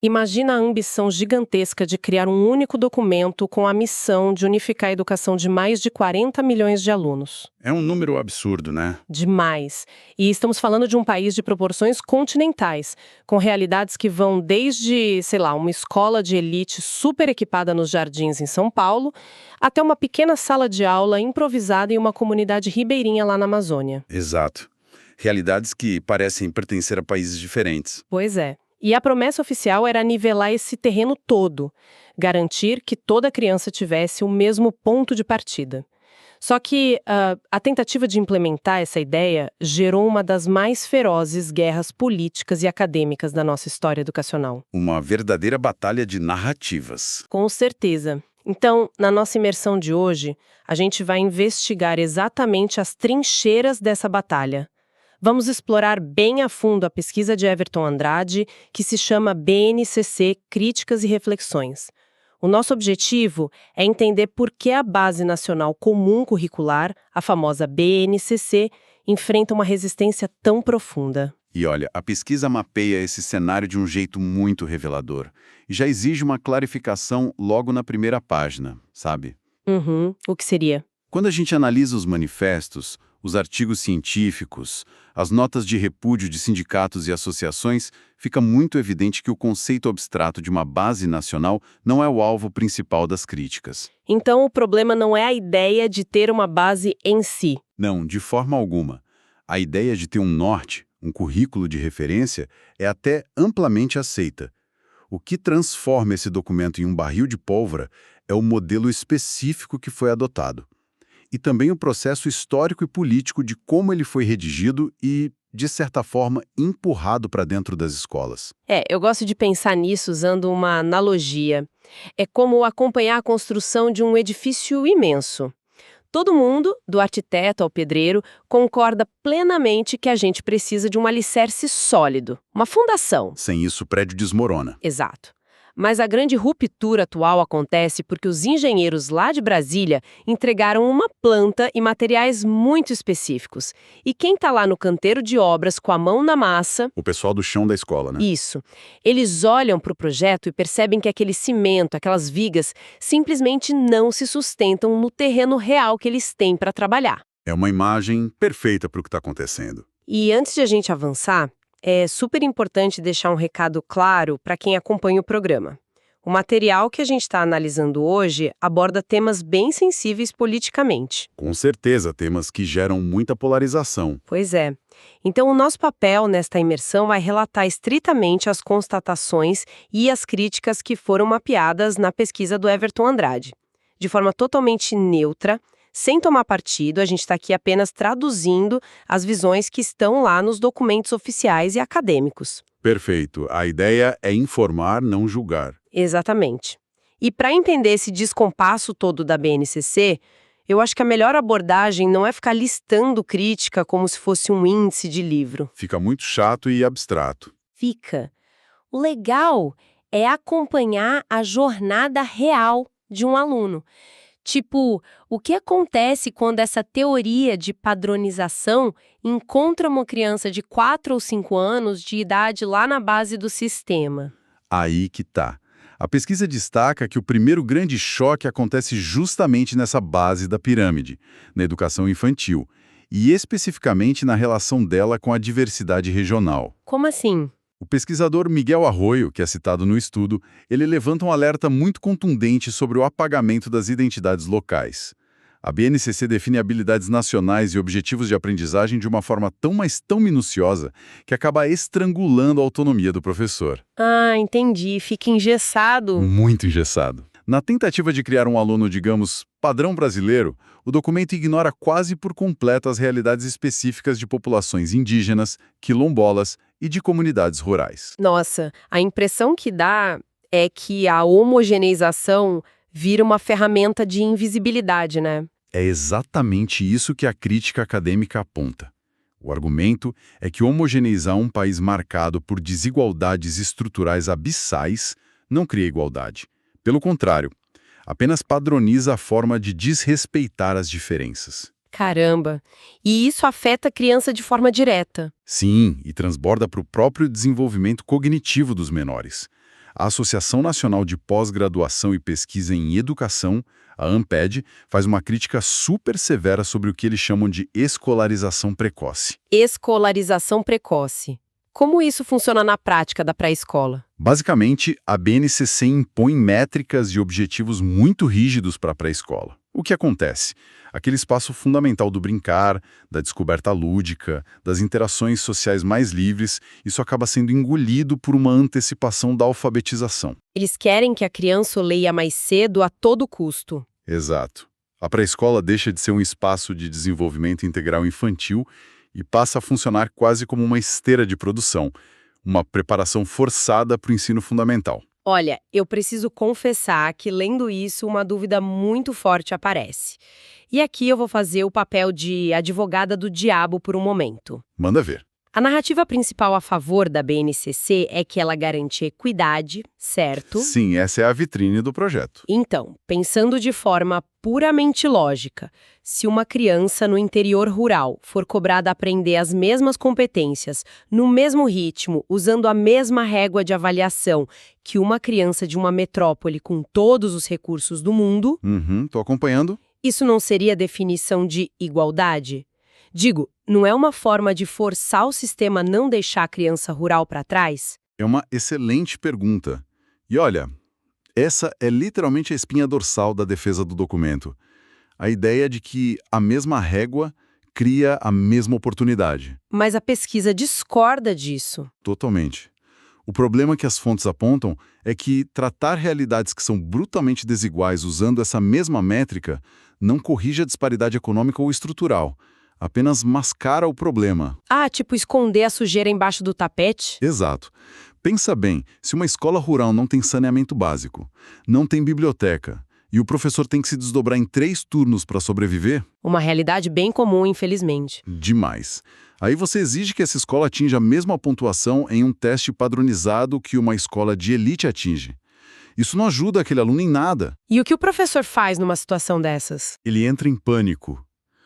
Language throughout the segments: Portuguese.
Imagina a ambição gigantesca de criar um único documento com a missão de unificar a educação de mais de 40 milhões de alunos. É um número absurdo, né? Demais. E estamos falando de um país de proporções continentais, com realidades que vão desde, sei lá, uma escola de elite super equipada nos jardins em São Paulo, até uma pequena sala de aula improvisada em uma comunidade ribeirinha lá na Amazônia. Exato. Realidades que parecem pertencer a países diferentes. Pois é. E a promessa oficial era nivelar esse terreno todo, garantir que toda criança tivesse o mesmo ponto de partida. Só que a tentativa de implementar essa ideia gerou uma das mais ferozes guerras políticas e acadêmicas da nossa história educacional. Uma verdadeira batalha de narrativas. Com certeza. Então, na nossa imersão de hoje, a gente vai investigar exatamente as trincheiras dessa batalha. Vamos explorar bem a fundo a pesquisa de Everton Andrade, que se chama BNCC Críticas e Reflexões. O nosso objetivo é entender por que a Base Nacional Comum Curricular, a famosa BNCC, enfrenta uma resistência tão profunda. E olha, a pesquisa mapeia esse cenário de um jeito muito revelador. E já exige uma clarificação logo na primeira página, sabe? O que seria? Quando a gente analisa os manifestos, os artigos científicos, as notas de repúdio de sindicatos e associações, fica muito evidente que o conceito abstrato de uma base nacional não é o alvo principal das críticas. Então, o problema não é a ideia de ter uma base em si. Não, de forma alguma. A ideia de ter um norte, um currículo de referência, é até amplamente aceita. O que transforma esse documento em um barril de pólvora é o modelo específico que foi adotado. E também o processo histórico e político de como ele foi redigido e, de certa forma, empurrado para dentro das escolas. Eu gosto de pensar nisso usando uma analogia. É como acompanhar a construção de um edifício imenso. Todo mundo, do arquiteto ao pedreiro, concorda plenamente que a gente precisa de um alicerce sólido, uma fundação. Sem isso, o prédio desmorona. Exato. Mas a grande ruptura atual acontece porque os engenheiros lá de Brasília entregaram uma planta e materiais muito específicos. E quem está lá no canteiro de obras com a mão na massa... O pessoal do chão da escola, né? Isso. Eles olham para o projeto e percebem que aquele cimento, aquelas vigas, simplesmente não se sustentam no terreno real que eles têm para trabalhar. É uma imagem perfeita para o que está acontecendo. E antes de a gente avançar, é super importante deixar um recado claro para quem acompanha o programa. O material que a gente está analisando hoje aborda temas bem sensíveis politicamente. Com certeza, temas que geram muita polarização. Pois é. Então, o nosso papel nesta imersão vai relatar estritamente as constatações e as críticas que foram mapeadas na pesquisa do Everton Andrade. De forma totalmente neutra, sem tomar partido, a gente está aqui apenas traduzindo as visões que estão lá nos documentos oficiais e acadêmicos. Perfeito. A ideia é informar, não julgar. Exatamente. E para entender esse descompasso todo da BNCC, eu acho que a melhor abordagem não é ficar listando crítica como se fosse um índice de livro. Fica muito chato e abstrato. Fica. O legal é acompanhar a jornada real de um aluno. Tipo, o que acontece quando essa teoria de padronização encontra uma criança de 4 ou 5 anos de idade lá na base do sistema? Aí que tá. A pesquisa destaca que o primeiro grande choque acontece justamente nessa base da pirâmide, na educação infantil, e especificamente na relação dela com a diversidade regional. Como assim? O pesquisador Miguel Arroyo, que é citado no estudo, ele levanta um alerta muito contundente sobre o apagamento das identidades locais. A BNCC define habilidades nacionais e objetivos de aprendizagem de uma forma tão minuciosa que acaba estrangulando a autonomia do professor. Ah, entendi. Fica engessado. Muito engessado. Na tentativa de criar um aluno, digamos, padrão brasileiro, o documento ignora quase por completo as realidades específicas de populações indígenas, quilombolas e de comunidades rurais. Nossa, a impressão que dá é que a homogeneização vira uma ferramenta de invisibilidade, né? É exatamente isso que a crítica acadêmica aponta. O argumento é que homogeneizar um país marcado por desigualdades estruturais abissais não cria igualdade. Pelo contrário, apenas padroniza a forma de desrespeitar as diferenças. Caramba! E isso afeta a criança de forma direta. Sim, e transborda para o próprio desenvolvimento cognitivo dos menores. A Associação Nacional de Pós-Graduação e Pesquisa em Educação, a ANPED, faz uma crítica super severa sobre o que eles chamam de escolarização precoce. Escolarização precoce. Como isso funciona na prática da pré-escola? Basicamente, a BNCC impõe métricas e objetivos muito rígidos para a pré-escola. O que acontece? Aquele espaço fundamental do brincar, da descoberta lúdica, das interações sociais mais livres, isso acaba sendo engolido por uma antecipação da alfabetização. Eles querem que a criança leia mais cedo a todo custo. Exato. A pré-escola deixa de ser um espaço de desenvolvimento integral infantil e passa a funcionar quase como uma esteira de produção, uma preparação forçada para o ensino fundamental. Olha, eu preciso confessar que lendo isso, uma dúvida muito forte aparece. E aqui eu vou fazer o papel de advogada do diabo por um momento. Manda ver. A narrativa principal a favor da BNCC é que ela garante equidade, certo? Sim, essa é a vitrine do projeto. Então, pensando de forma puramente lógica, se uma criança no interior rural for cobrada a aprender as mesmas competências, no mesmo ritmo, usando a mesma régua de avaliação que uma criança de uma metrópole com todos os recursos do mundo, Tô acompanhando. isso não seria definição de igualdade? Digo, não é uma forma de forçar o sistema a não deixar a criança rural para trás? É uma excelente pergunta. E olha, essa é literalmente a espinha dorsal da defesa do documento. A ideia de que a mesma régua cria a mesma oportunidade. Mas a pesquisa discorda disso. Totalmente. O problema que as fontes apontam é que tratar realidades que são brutalmente desiguais usando essa mesma métrica não corrige a disparidade econômica ou estrutural, apenas mascara o problema. Ah, tipo esconder a sujeira embaixo do tapete? Exato. Pensa bem, se uma escola rural não tem saneamento básico, não tem biblioteca, e o professor tem que se desdobrar em 3 turnos para sobreviver? Uma realidade bem comum, infelizmente. Demais. Aí você exige que essa escola atinja a mesma pontuação em um teste padronizado que uma escola de elite atinge. Isso não ajuda aquele aluno em nada. E o que o professor faz numa situação dessas? Ele entra em pânico.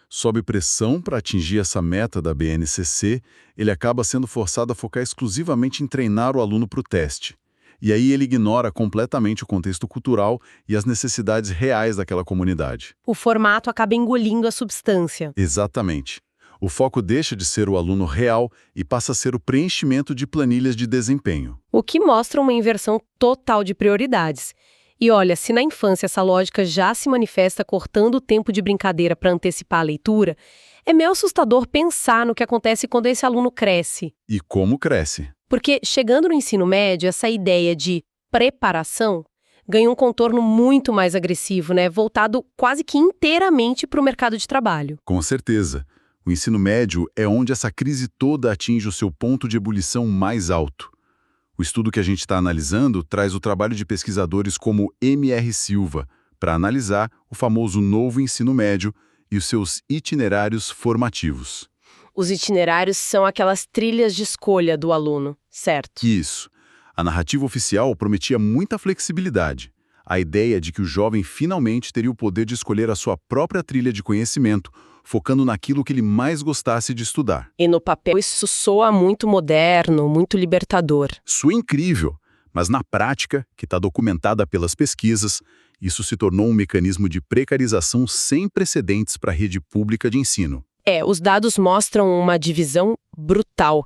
Sob pressão para atingir essa meta da BNCC, ele acaba sendo forçado a focar exclusivamente em treinar o aluno para o teste. E aí ele ignora completamente o contexto cultural e as necessidades reais daquela comunidade. O formato acaba engolindo a substância. Exatamente. O foco deixa de ser o aluno real e passa a ser o preenchimento de planilhas de desempenho. O que mostra uma inversão total de prioridades. E olha, se na infância essa lógica já se manifesta cortando o tempo de brincadeira para antecipar a leitura, é meio assustador pensar no que acontece quando esse aluno cresce. E como cresce? Porque, chegando no ensino médio, essa ideia de preparação ganha um contorno muito mais agressivo, né? Voltado quase que inteiramente para o mercado de trabalho. Com certeza. O ensino médio é onde essa crise toda atinge o seu ponto de ebulição mais alto. O estudo que a gente está analisando traz o trabalho de pesquisadores como M.R. Silva para analisar o famoso novo ensino médio e os seus itinerários formativos. Os itinerários são aquelas trilhas de escolha do aluno, certo? Isso. A narrativa oficial prometia muita flexibilidade. A ideia de que o jovem finalmente teria o poder de escolher a sua própria trilha de conhecimento, focando naquilo que ele mais gostasse de estudar. E no papel isso soa muito moderno, muito libertador. Isso é incrível, mas na prática, que está documentada pelas pesquisas, isso se tornou um mecanismo de precarização sem precedentes para a rede pública de ensino. Os dados mostram uma divisão brutal.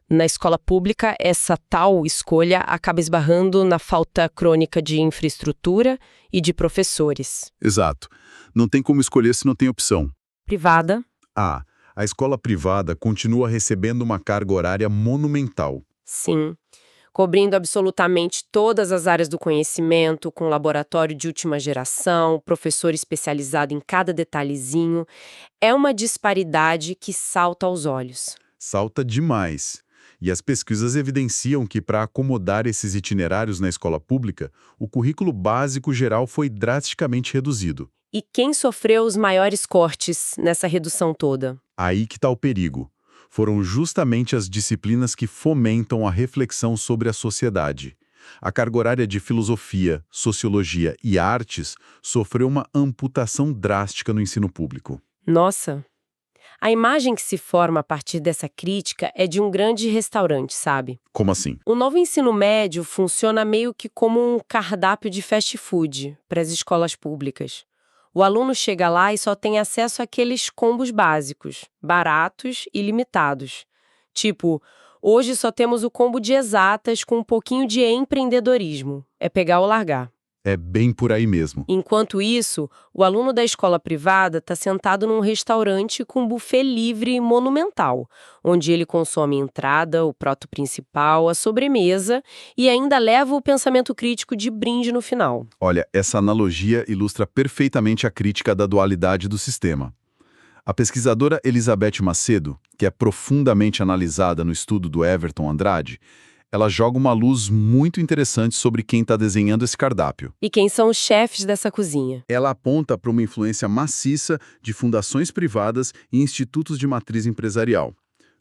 Na escola pública, essa tal escolha acaba esbarrando na falta crônica de infraestrutura e de professores. Exato. Não tem como escolher se não tem opção. Privada. A escola privada continua recebendo uma carga horária monumental. Sim. Cobrindo absolutamente todas as áreas do conhecimento, com laboratório de última geração, professor especializado em cada detalhezinho. É uma disparidade que salta aos olhos. Salta demais. E as pesquisas evidenciam que, para acomodar esses itinerários na escola pública, o currículo básico geral foi drasticamente reduzido. E quem sofreu os maiores cortes nessa redução toda? Aí que está o perigo. Foram justamente as disciplinas que fomentam a reflexão sobre a sociedade. A carga horária de filosofia, sociologia e artes sofreu uma amputação drástica no ensino público. Nossa! A imagem que se forma a partir dessa crítica é de um grande restaurante, sabe? Como assim? O novo ensino médio funciona meio que como um cardápio de fast food para as escolas públicas. O aluno chega lá e só tem acesso àqueles combos básicos, baratos e limitados. Tipo, hoje só temos o combo de exatas com um pouquinho de empreendedorismo. É pegar ou largar. É bem por aí mesmo. Enquanto isso, o aluno da escola privada está sentado num restaurante com buffet livre e monumental, onde ele consome a entrada, o prato principal, a sobremesa e ainda leva o pensamento crítico de brinde no final. Olha, essa analogia ilustra perfeitamente a crítica da dualidade do sistema. A pesquisadora Elizabeth Macedo, que é profundamente analisada no estudo do Everton Andrade, ela joga uma luz muito interessante sobre quem está desenhando esse cardápio. E quem são os chefes dessa cozinha? Ela aponta para uma influência maciça de fundações privadas e institutos de matriz empresarial.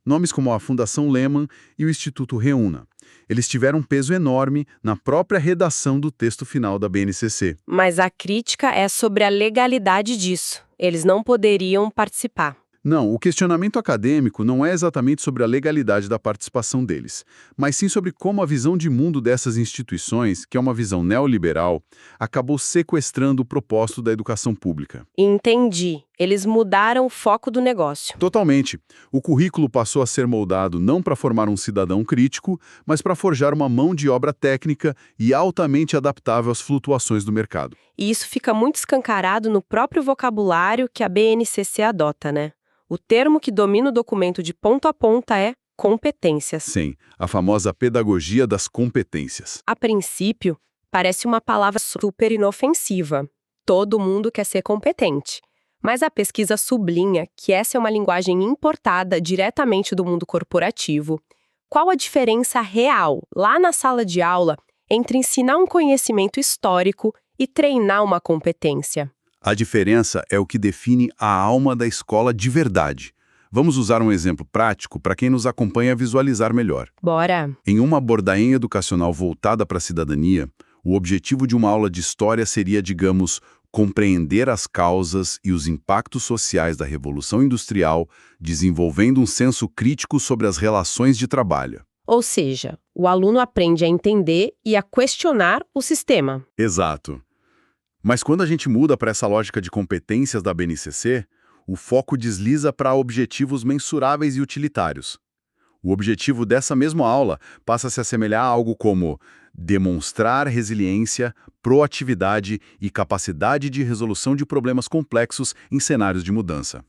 Nomes como a Fundação Lehman e o Instituto Reúna. Eles tiveram um peso enorme na própria redação do texto final da BNCC. Mas a crítica é sobre a legalidade disso. Eles não poderiam participar. Não, o questionamento acadêmico não é exatamente sobre a legalidade da participação deles, mas sim sobre como a visão de mundo dessas instituições, que é uma visão neoliberal, acabou sequestrando o propósito da educação pública. Entendi. Eles mudaram o foco do negócio. Totalmente. O currículo passou a ser moldado não para formar um cidadão crítico, mas para forjar uma mão de obra técnica e altamente adaptável às flutuações do mercado. E isso fica muito escancarado no próprio vocabulário que a BNCC adota, né? O termo que domina o documento de ponta a ponta é competências. Sim, a famosa pedagogia das competências. A princípio, parece uma palavra super inofensiva. Todo mundo quer ser competente. Mas a pesquisa sublinha que essa é uma linguagem importada diretamente do mundo corporativo. Qual a diferença real, lá na sala de aula, entre ensinar um conhecimento histórico e treinar uma competência? A diferença é o que define a alma da escola de verdade. Vamos usar um exemplo prático para quem nos acompanha visualizar melhor. Bora! Em uma abordainha educacional voltada para a cidadania, o objetivo de uma aula de história seria, digamos, compreender as causas e os impactos sociais da Revolução Industrial, desenvolvendo um senso crítico sobre as relações de trabalho. Ou seja, o aluno aprende a entender e a questionar o sistema. Exato. Mas quando a gente muda para essa lógica de competências da BNCC, o foco desliza para objetivos mensuráveis e utilitários. O objetivo dessa mesma aula passa a se assemelhar a algo como demonstrar resiliência, proatividade e capacidade de resolução de problemas complexos em cenários de mudança.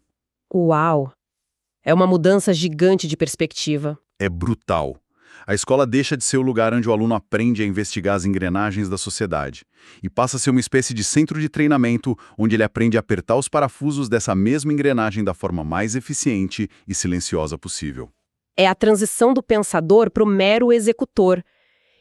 Uau! É uma mudança gigante de perspectiva. É brutal. A escola deixa de ser o lugar onde o aluno aprende a investigar as engrenagens da sociedade e passa a ser uma espécie de centro de treinamento onde ele aprende a apertar os parafusos dessa mesma engrenagem da forma mais eficiente e silenciosa possível. É a transição do pensador para o mero executor.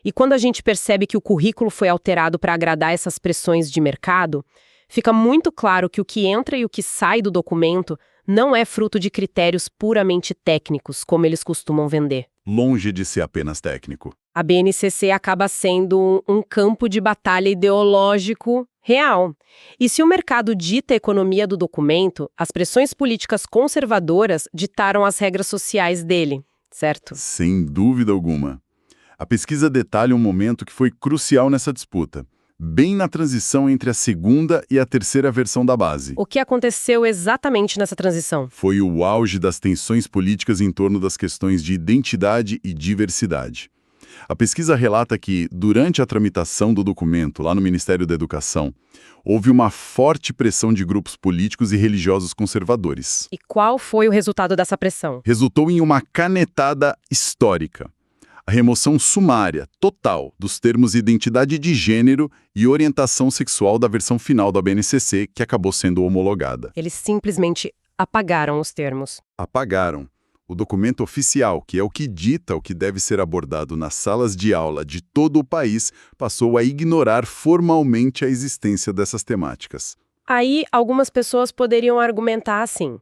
E quando a gente percebe que o currículo foi alterado para agradar essas pressões de mercado, fica muito claro que o que entra e o que sai do documento não é fruto de critérios puramente técnicos, como eles costumam vender. Longe de ser apenas técnico. A BNCC acaba sendo um campo de batalha ideológico real. E se o mercado dita a economia do documento, as pressões políticas conservadoras ditaram as regras sociais dele, certo? Sem dúvida alguma. A pesquisa detalha um momento que foi crucial nessa disputa, bem na transição entre a segunda e a terceira versão da base. O que aconteceu exatamente nessa transição? Foi o auge das tensões políticas em torno das questões de identidade e diversidade. A pesquisa relata que, durante a tramitação do documento lá no Ministério da Educação, houve uma forte pressão de grupos políticos e religiosos conservadores. E qual foi o resultado dessa pressão? Resultou em uma canetada histórica. A remoção sumária, total, dos termos identidade de gênero e orientação sexual da versão final da BNCC, que acabou sendo homologada. Eles simplesmente apagaram os termos. Apagaram. O documento oficial, que é o que dita o que deve ser abordado nas salas de aula de todo o país, passou a ignorar formalmente a existência dessas temáticas. Aí, algumas pessoas poderiam argumentar assim: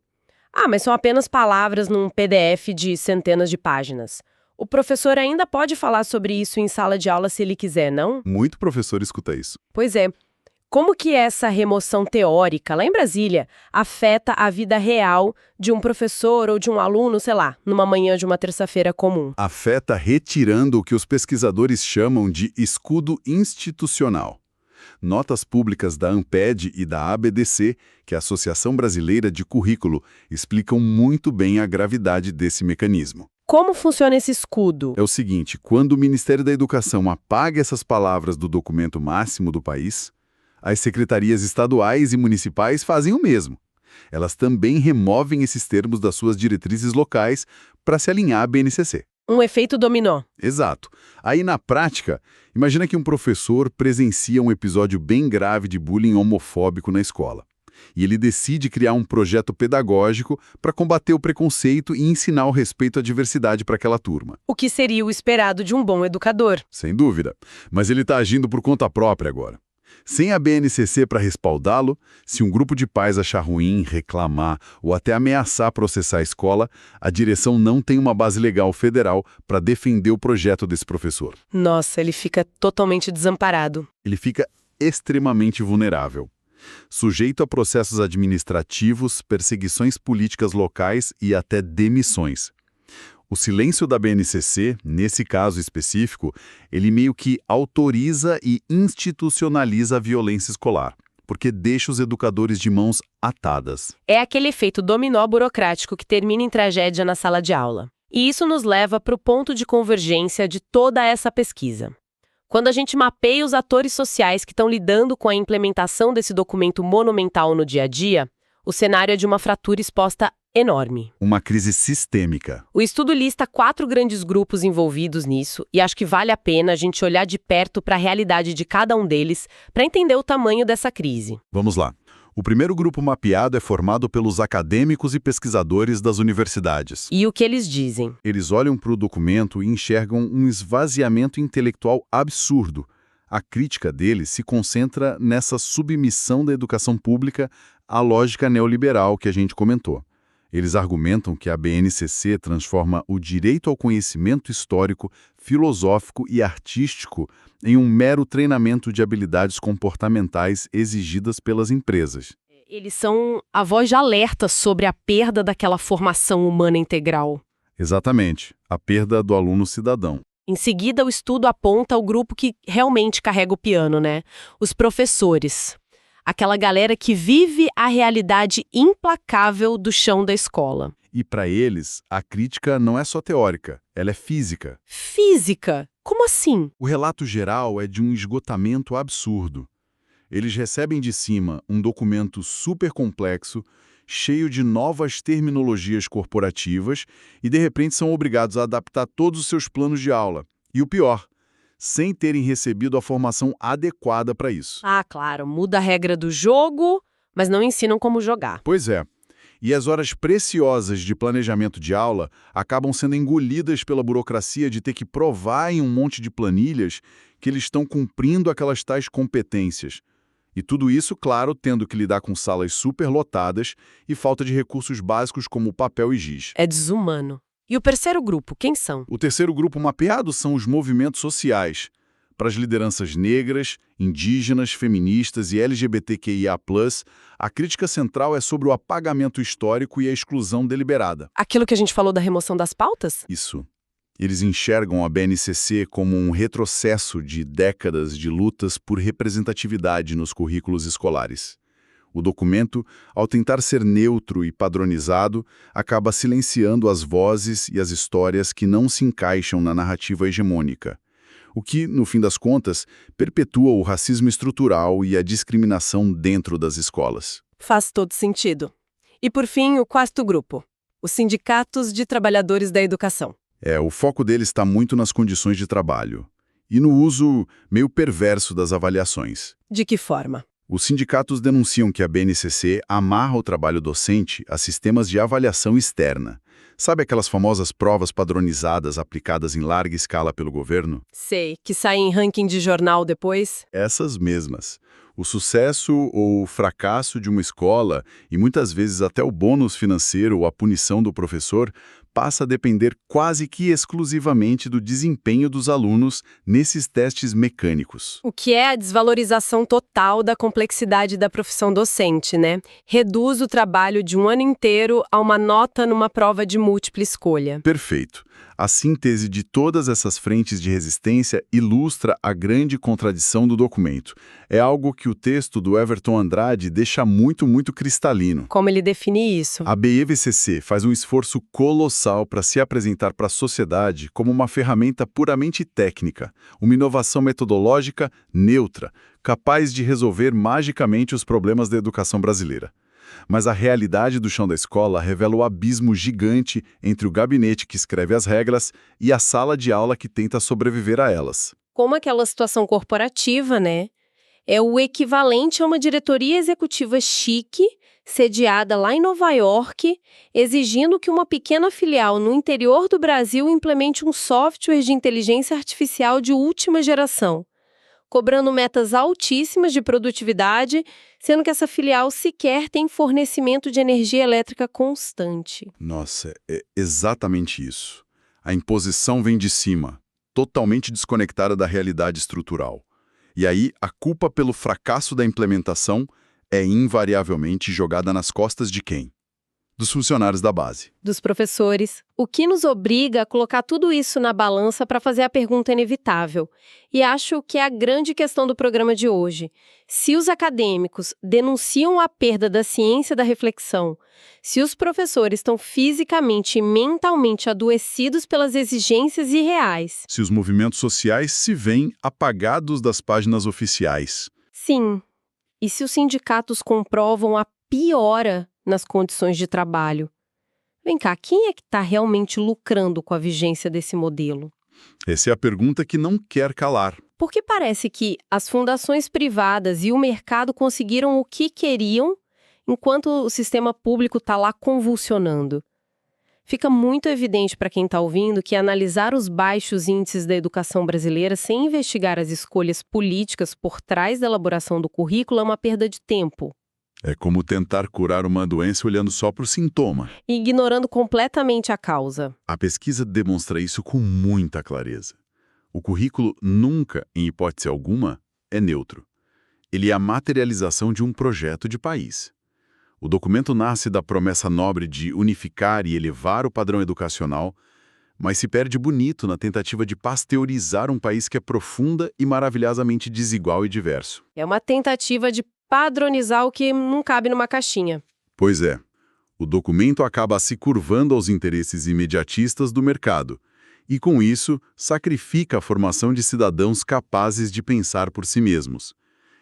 mas são apenas palavras num PDF de centenas de páginas. O professor ainda pode falar sobre isso em sala de aula se ele quiser, não? Muito professor escuta isso. Pois é. Como que essa remoção teórica, lá em Brasília, afeta a vida real de um professor ou de um aluno, sei lá, numa manhã de uma terça-feira comum? Afeta retirando o que os pesquisadores chamam de escudo institucional. Notas públicas da ANPED e da ABDC, que é a Associação Brasileira de Currículo, explicam muito bem a gravidade desse mecanismo. Como funciona esse escudo? É o seguinte, quando o Ministério da Educação apaga essas palavras do documento máximo do país, as secretarias estaduais e municipais fazem o mesmo. Elas também removem esses termos das suas diretrizes locais para se alinhar à BNCC. Um efeito dominó. Exato. Aí, na prática, imagina que um professor presencia um episódio bem grave de bullying homofóbico na escola. E ele decide criar um projeto pedagógico para combater o preconceito e ensinar o respeito à diversidade para aquela turma. O que seria o esperado de um bom educador. Sem dúvida. Mas ele está agindo por conta própria agora. Sem a BNCC para respaldá-lo, se um grupo de pais achar ruim, reclamar ou até ameaçar processar a escola, a direção não tem uma base legal federal para defender o projeto desse professor. Nossa, ele fica totalmente desamparado. Ele fica extremamente vulnerável, sujeito a processos administrativos, perseguições políticas locais e até demissões. O silêncio da BNCC, nesse caso específico, ele meio que autoriza e institucionaliza a violência escolar, porque deixa os educadores de mãos atadas. É aquele efeito dominó burocrático que termina em tragédia na sala de aula. E isso nos leva para o ponto de convergência de toda essa pesquisa. Quando a gente mapeia os atores sociais que estão lidando com a implementação desse documento monumental no dia a dia, o cenário é de uma fratura exposta enorme. Uma crise sistêmica. O estudo lista 4 grandes grupos envolvidos nisso e acho que vale a pena a gente olhar de perto para a realidade de cada um deles para entender o tamanho dessa crise. Vamos lá. O primeiro grupo mapeado é formado pelos acadêmicos e pesquisadores das universidades. E o que eles dizem? Eles olham para o documento e enxergam um esvaziamento intelectual absurdo. A crítica deles se concentra nessa submissão da educação pública à lógica neoliberal que a gente comentou. Eles argumentam que a BNCC transforma o direito ao conhecimento histórico, filosófico e artístico em um mero treinamento de habilidades comportamentais exigidas pelas empresas. Eles são a voz de alerta sobre a perda daquela formação humana integral. Exatamente, a perda do aluno cidadão. Em seguida, o estudo aponta o grupo que realmente carrega o piano, né? Os professores. Aquela galera que vive a realidade implacável do chão da escola. E para eles, a crítica não é só teórica, ela é física. Física? Como assim? O relato geral é de um esgotamento absurdo. Eles recebem de cima um documento super complexo, cheio de novas terminologias corporativas e, de repente, são obrigados a adaptar todos os seus planos de aula. E o pior, sem terem recebido a formação adequada para isso. Ah, claro, muda a regra do jogo, mas não ensinam como jogar. Pois é. E as horas preciosas de planejamento de aula acabam sendo engolidas pela burocracia de ter que provar em um monte de planilhas que eles estão cumprindo aquelas tais competências. E tudo isso, claro, tendo que lidar com salas superlotadas e falta de recursos básicos como papel e giz. É desumano. E o terceiro grupo, quem são? O terceiro grupo mapeado são os movimentos sociais. Para as lideranças negras, indígenas, feministas e LGBTQIA+, a crítica central é sobre o apagamento histórico e a exclusão deliberada. Aquilo que a gente falou da remoção das pautas? Isso. Eles enxergam a BNCC como um retrocesso de décadas de lutas por representatividade nos currículos escolares. O documento, ao tentar ser neutro e padronizado, acaba silenciando as vozes e as histórias que não se encaixam na narrativa hegemônica, o que, no fim das contas, perpetua o racismo estrutural e a discriminação dentro das escolas. Faz todo sentido. E, por fim, o quarto grupo, os sindicatos de trabalhadores da educação. O foco deles está muito nas condições de trabalho e no uso meio perverso das avaliações. De que forma? Os sindicatos denunciam que a BNCC amarra o trabalho docente a sistemas de avaliação externa. Sabe aquelas famosas provas padronizadas aplicadas em larga escala pelo governo? Sei, que saem em ranking de jornal depois. Essas mesmas. O sucesso ou o fracasso de uma escola, e muitas vezes até o bônus financeiro ou a punição do professor, passa a depender quase que exclusivamente do desempenho dos alunos nesses testes mecânicos. O que é a desvalorização total da complexidade da profissão docente, né? Reduz o trabalho de um ano inteiro a uma nota numa prova de múltipla escolha. Perfeito. A síntese de todas essas frentes de resistência ilustra a grande contradição do documento. É algo que o texto do Everton Andrade deixa muito cristalino. Como ele define isso? A BEVCC faz um esforço colossal para se apresentar para a sociedade como uma ferramenta puramente técnica, uma inovação metodológica neutra, capaz de resolver magicamente os problemas da educação brasileira. Mas a realidade do chão da escola revela o abismo gigante entre o gabinete que escreve as regras e a sala de aula que tenta sobreviver a elas. Como aquela situação corporativa, né? É o equivalente a uma diretoria executiva chique, sediada lá em Nova York, exigindo que uma pequena filial no interior do Brasil implemente um software de inteligência artificial de última geração, cobrando metas altíssimas de produtividade, sendo que essa filial sequer tem fornecimento de energia elétrica constante. Nossa, é exatamente isso. A imposição vem de cima, totalmente desconectada da realidade estrutural. E aí, a culpa pelo fracasso da implementação é invariavelmente jogada nas costas de quem? Dos funcionários da base. Dos professores, o que nos obriga a colocar tudo isso na balança para fazer a pergunta inevitável. E acho que é a grande questão do programa de hoje. Se os acadêmicos denunciam a perda da ciência da reflexão, se os professores estão fisicamente e mentalmente adoecidos pelas exigências irreais. Se os movimentos sociais se veem apagados das páginas oficiais. Sim. E se os sindicatos comprovam a piora nas condições de trabalho? Vem cá, quem é que está realmente lucrando com a vigência desse modelo? Essa é a pergunta que não quer calar. Porque parece que as fundações privadas e o mercado conseguiram o que queriam, enquanto o sistema público está lá convulsionando. Fica muito evidente para quem está ouvindo que analisar os baixos índices da educação brasileira sem investigar as escolhas políticas por trás da elaboração do currículo é uma perda de tempo. É como tentar curar uma doença olhando só para o sintoma. E ignorando completamente a causa. A pesquisa demonstra isso com muita clareza. O currículo nunca, em hipótese alguma, é neutro. Ele é a materialização de um projeto de país. O documento nasce da promessa nobre de unificar e elevar o padrão educacional, mas se perde bonito na tentativa de pasteurizar um país que é profunda e maravilhosamente desigual e diverso. É uma tentativa de padronizar o que não cabe numa caixinha. Pois é. O documento acaba se curvando aos interesses imediatistas do mercado e, com isso, sacrifica a formação de cidadãos capazes de pensar por si mesmos.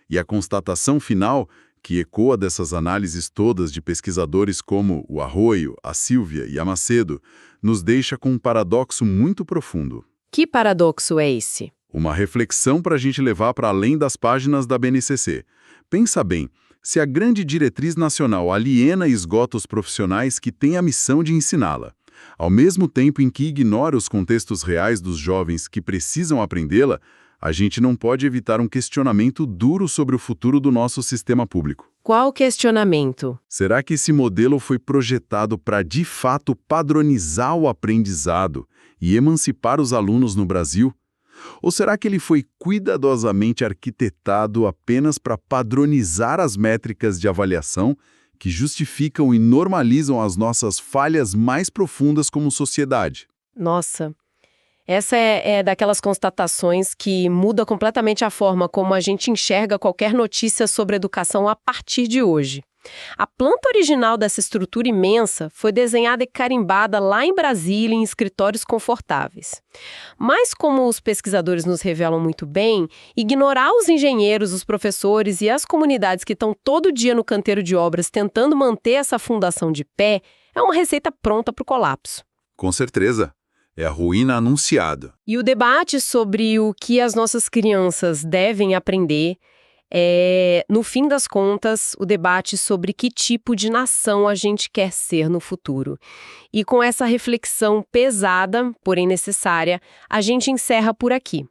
E a constatação final, que ecoa dessas análises todas de pesquisadores como o Arroyo, a Sílvia e a Macedo, nos deixa com um paradoxo muito profundo. Que paradoxo é esse? Uma reflexão para a gente levar para além das páginas da BNCC. Pensa bem, se a grande diretriz nacional aliena e esgota os profissionais que têm a missão de ensiná-la, ao mesmo tempo em que ignora os contextos reais dos jovens que precisam aprendê-la, a gente não pode evitar um questionamento duro sobre o futuro do nosso sistema público. Qual questionamento? Será que esse modelo foi projetado para, de fato, padronizar o aprendizado e emancipar os alunos no Brasil? Ou será que ele foi cuidadosamente arquitetado apenas para padronizar as métricas de avaliação que justificam e normalizam as nossas falhas mais profundas como sociedade? Nossa, essa é daquelas constatações que muda completamente a forma como a gente enxerga qualquer notícia sobre educação a partir de hoje. A planta original dessa estrutura imensa foi desenhada e carimbada lá em Brasília, em escritórios confortáveis. Mas, como os pesquisadores nos revelam muito bem, ignorar os engenheiros, os professores e as comunidades que estão todo dia no canteiro de obras tentando manter essa fundação de pé é uma receita pronta para o colapso. Com certeza. É a ruína anunciada. E o debate sobre o que as nossas crianças devem aprender é, no fim das contas, o debate sobre que tipo de nação a gente quer ser no futuro. E com essa reflexão pesada, porém necessária, a gente encerra por aqui.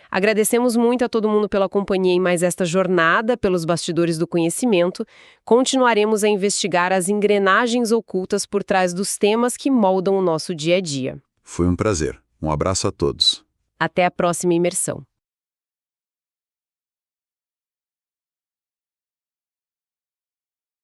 Agradecemos muito a todo mundo pela companhia em mais esta jornada pelos bastidores do conhecimento. Continuaremos a investigar as engrenagens ocultas por trás dos temas que moldam o nosso dia a dia. Foi um prazer. Um abraço a todos. Até a próxima imersão.